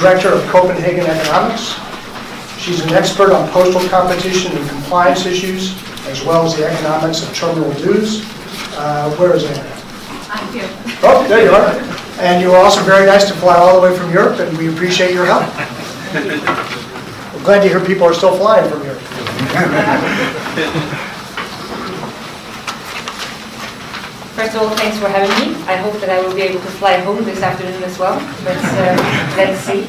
Director of Copenhagen Economics. She's an expert on postal competition and compliance issues, as well as the economics of terminal dues. Where is Anna? I'm here. Oh, there you are. And you were also very nice to fly all the way from Europe, and we appreciate your help. I'm glad to hear people are still flying from Europe. First of all, thanks for having me. I hope that I will be able to fly home this afternoon as well. Let's see.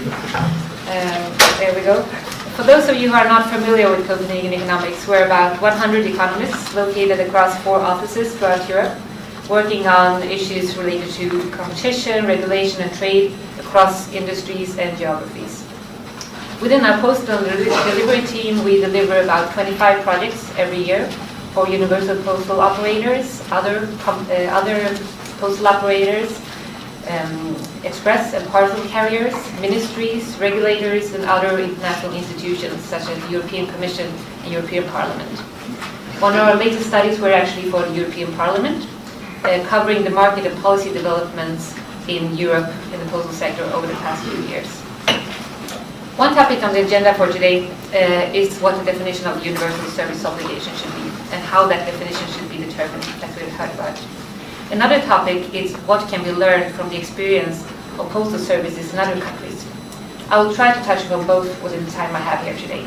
There we go. For those of you who are not familiar with Copenhagen Economics, we're about 100 economists located across 4 offices throughout Europe, working on issues related to competition, regulation, and trade across industries and geographies. Within our postal delivery team, we deliver about 25 projects every year for universal postal operators, other postal operators, express and parcel carriers, ministries, regulators, and other international institutions such as the European Commission and European Parliament. One of our latest studies were actually for the European Parliament, covering the market and policy developments in Europe in the postal sector over the past few years. One topic on the agenda for today is what the definition of universal service obligation should be and how that definition should be determined, as we've heard about. Another topic is what can be learned from the experience of postal services in other countries. I will try to touch on both within the time I have here today.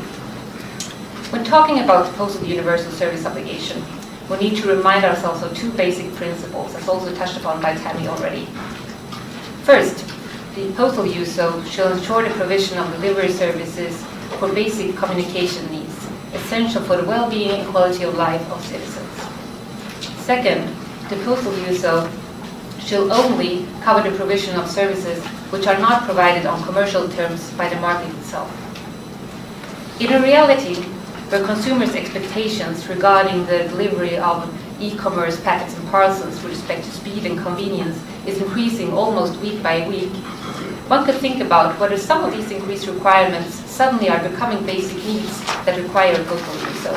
When talking about postal universal service obligation, we need to remind ourselves of 2 basic principles, as also touched upon by Tammy already. First, the postal USO shall ensure the provision of delivery services for basic communication needs, essential for the well-being and quality of life of citizens. Second, the postal USO shall only cover the provision of services which are not provided on commercial terms by the market itself. In a reality where consumers' expectations regarding the delivery of e-commerce packets and parcels with respect to speed and convenience is increasing almost week by week, one could think about whether some of these increased requirements suddenly are becoming basic needs that require postal USO.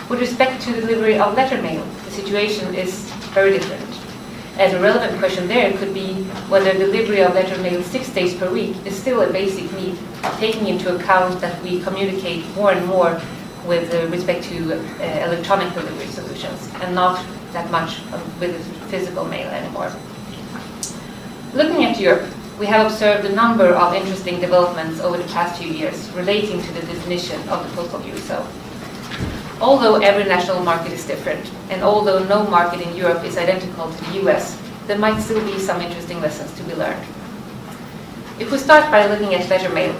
With respect to the delivery of letter mail, the situation is very different. And a relevant question there could be whether delivery of letter mail 6 days per week is still a basic need, taking into account that we communicate more and more with respect to electronic delivery solutions and not that much with physical mail anymore. Looking at Europe, we have observed a number of interesting developments over the past few years relating to the definition of the postal USO. Although every national market is different, and although no market in Europe is identical to the US, there might still be some interesting lessons to be learned. If we start by looking at letter mail,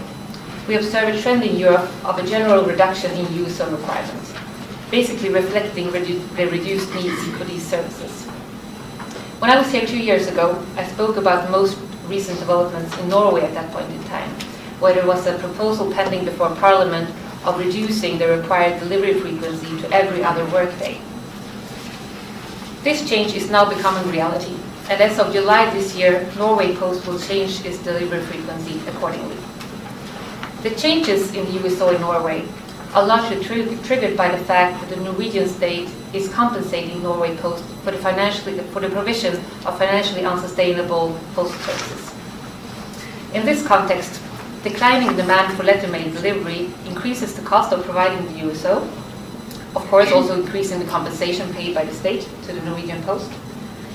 we observe a trend in Europe of a general reduction in USO requirements, basically reflecting the reduced needs for these services. When I was here 2 years ago, I spoke about the most recent developments in Norway at that point in time, where there was a proposal pending before Parliament of reducing the required delivery frequency to every other workday. This change is now becoming reality, and as of July this year, Norway Post will change its delivery frequency accordingly. The changes in the USO in Norway are largely triggered by the fact that the Norwegian state is compensating Norway Post for the provision of financially unsustainable postal services. In this context, declining demand for letter mail delivery increases the cost of providing the USO, of course also increasing the compensation paid by the state to the Norwegian Post.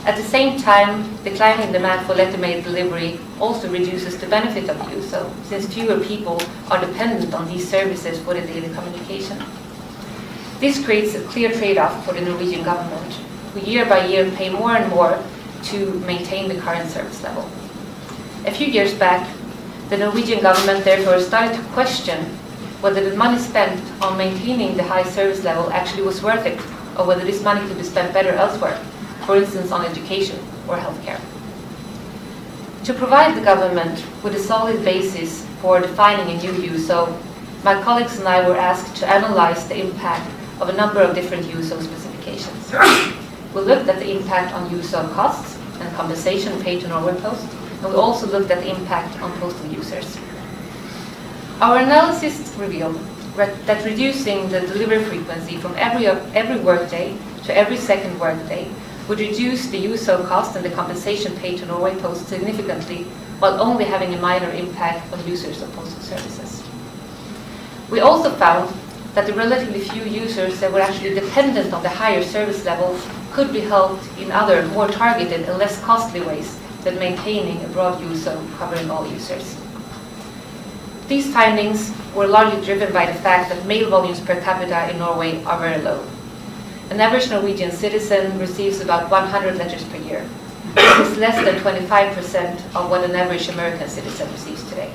At the same time, declining demand for letter mail delivery also reduces the benefit of the USO, since fewer people are dependent on these services for their daily communication. This creates a clear trade-off for the Norwegian government, who year by year pay more and more to maintain the current service level. A few years back, the Norwegian government therefore started to question whether the money spent on maintaining the high service level actually was worth it, or whether this money could be spent better elsewhere, for instance on education or healthcare. To provide the government with a solid basis for defining a new USO, my colleagues and I were asked to analyze the impact of a number of different USO specifications. We looked at the impact on USO costs and compensation paid to Norway Post, and we also looked at the impact on postal users. Our analysis revealed that reducing the delivery frequency from every workday to every second workday would reduce the USO cost and the compensation paid to Norway Post significantly while only having a minor impact on users of postal services. We also found that the relatively few users that were actually dependent on the higher service level could be helped in other, more targeted and less costly ways than maintaining a broad USO covering all users. These findings were largely driven by the fact that mail volumes per capita in Norway are very low. An average Norwegian citizen receives about 100 letters per year. This is less than 25% of what an average American citizen receives today.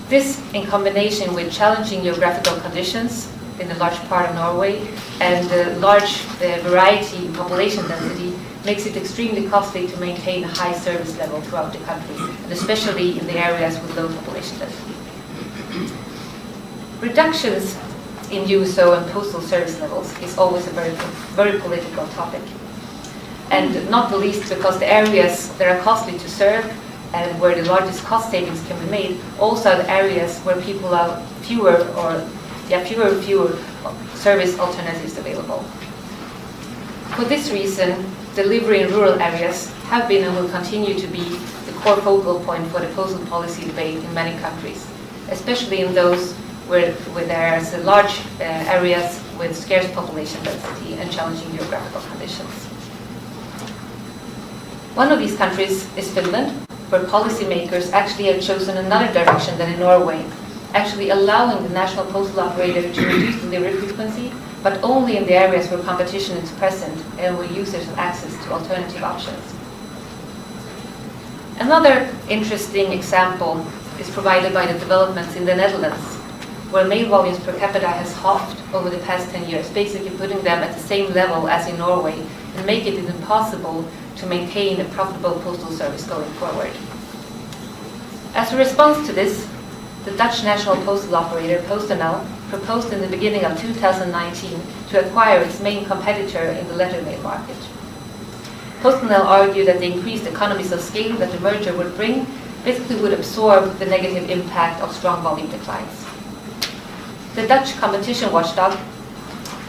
This, in combination with challenging geographical conditions in a large part of Norway and the large variety in population density, makes it extremely costly to maintain a high service level throughout the country, and especially in the areas with low population density. Reductions in USO and postal service levels is always a very political topic. And not the least because the areas that are costly to serve and where the largest cost savings can be made also are the areas where people have fewer service alternatives available. For this reason, delivery in rural areas have been and will continue to be the core focal point for the postal policy debate in many countries, especially in those where there are large areas with scarce population density and challenging geographical conditions. One of these countries is Finland, where policymakers actually have chosen another direction than in Norway, actually allowing the national postal operator to reduce delivery frequency, but only in the areas where competition is present and where users have access to alternative options. Another interesting example is provided by the developments in the Netherlands, where mail volumes per capita has halved over the past 10 years, basically putting them at the same level as in Norway and make it impossible to maintain a profitable postal service going forward. As a response to this, the Dutch national postal operator PostNL proposed in the beginning of 2019 to acquire its main competitor in the letter mail market. PostNL argued that the increased economies of scale that the merger would bring basically would absorb the negative impact of strong volume declines. The Dutch competition watchdog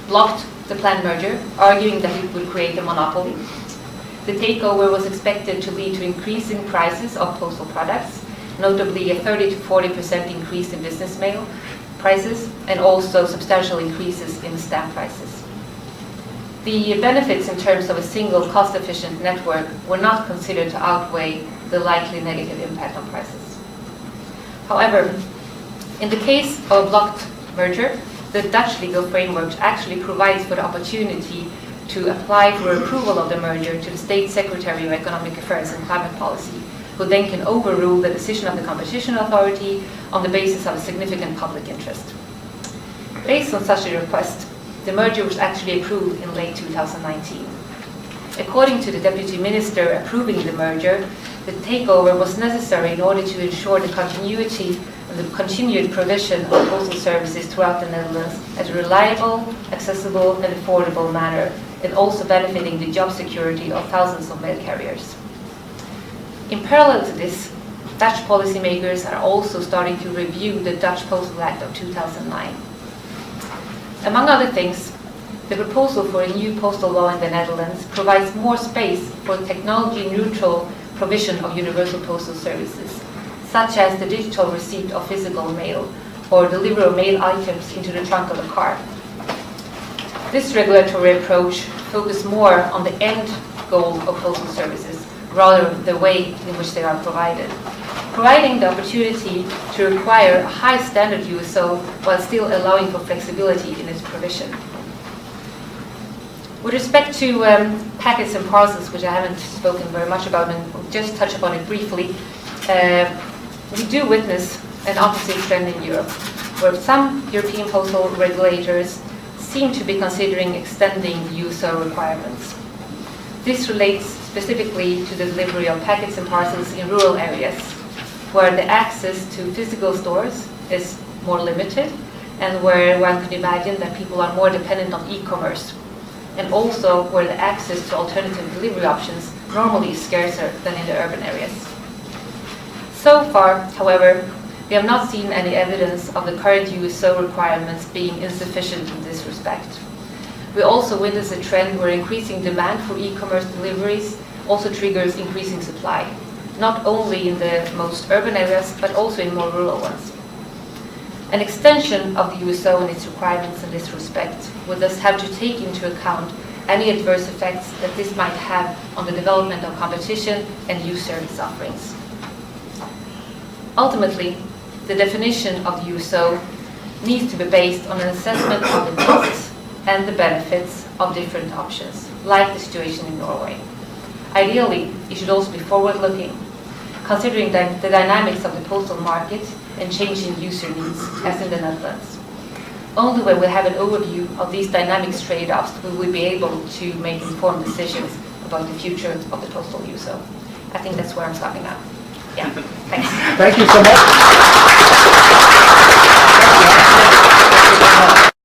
blocked the planned merger, arguing that it would create a monopoly. The takeover was expected to lead to increasing prices of postal products, notably a 30 to 40% increase in business mail prices, and also substantial increases in stamp prices. The benefits in terms of a single cost-efficient network were not considered to outweigh the likely negative impact on prices. However, in the case of a blocked merger, the Dutch legal framework actually provides for the opportunity to apply for approval of the merger to the State Secretary of Economic Affairs and Climate Policy, who then can overrule the decision of the competition authority on the basis of a significant public interest. Based on such a request, the merger was actually approved in late 2019. According to the Deputy Minister approving the merger, the takeover was necessary in order to ensure the continuity and the continued provision of postal services throughout the Netherlands as a reliable, accessible and affordable manner, and also benefiting the job security of thousands of mail carriers. In parallel to this, Dutch policymakers are also starting to review the Dutch Postal Act of 2009. Among other things, the proposal for a new postal law in the Netherlands provides more space for technology-neutral provision of universal postal services, such as the digital receipt of physical mail or delivery of mail items into the trunk of a car. This regulatory approach focuses more on the end goal of postal services rather than the way in which they are provided, providing the opportunity to require a high standard USO while still allowing for flexibility in its provision. With respect to packets and parcels, which I haven't spoken very much about and will just touch upon it briefly, we do witness an opposite trend in Europe, where some European postal regulators seem to be considering extending USO requirements. This relates specifically to the delivery of packets and parcels in rural areas, where the access to physical stores is more limited and where one could imagine that people are more dependent on e-commerce, and also where the access to alternative delivery options normally is scarcer than in the urban areas. So far, however, we have not seen any evidence of the current USO requirements being insufficient in this respect. We also witness a trend where increasing demand for e-commerce deliveries also triggers increasing supply, not only in the most urban areas, but also in more rural ones. An extension of the USO and its requirements in this respect would thus have to take into account any adverse effects that this might have on the development of competition and new service offerings. Ultimately, the definition of the USO needs to be based on an assessment of the costs and the benefits of different options, like the situation in Norway. Ideally, it should also be forward-looking, considering the dynamics of the postal market and changing user needs, as in the Netherlands. Only when we have an overview of these dynamics trade-offs will we be able to make informed decisions about the future of the postal USO. I think that's where I'm stopping now. Yeah, thanks. Thank you so much.